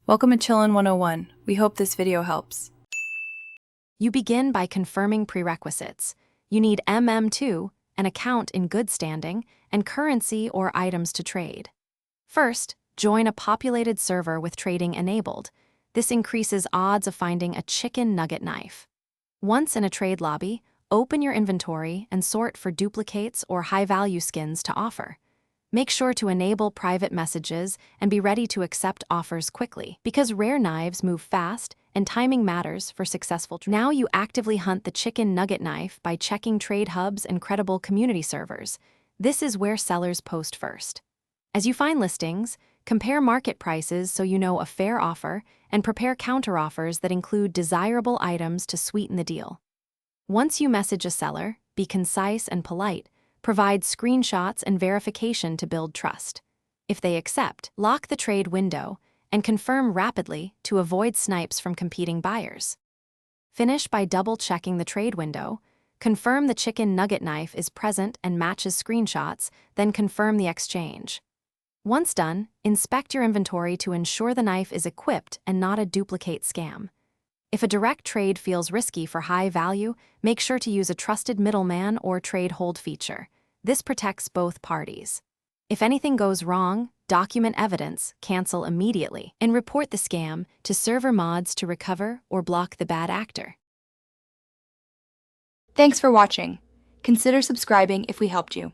Welcome to Chillin' 101. We hope this video helps. You begin by confirming prerequisites. You need Mm2, an account in good standing, and currency or items to trade. First, join a populated server with trading enabled. This increases odds of finding a chicken nugget knife. Once in a trade lobby, open your inventory and sort for duplicates or high-value skins to offer. Make sure to enable private messages and be ready to accept offers quickly, because rare knives move fast and timing matters for successful trades. Now you actively hunt the chicken nugget knife by checking trade hubs and credible community servers. This is where sellers post first. As you find listings, compare market prices so you know a fair offer and prepare counteroffers that include desirable items to sweeten the deal. Once you message a seller, be concise and polite. Provide screenshots and verification to build trust. If they accept, lock the trade window and confirm rapidly to avoid snipes from competing buyers. Finish by double-checking the trade window. Confirm the chicken nugget knife is present and matches screenshots, then confirm the exchange. Once done, inspect your inventory to ensure the knife is equipped and not a duplicate scam. If a direct trade feels risky for high value, make sure to use a trusted middleman or trade hold feature. This protects both parties. If anything goes wrong, document evidence, cancel immediately, and report the scam to server mods to recover or block the bad actor. Thanks for watching. Consider subscribing if we helped you.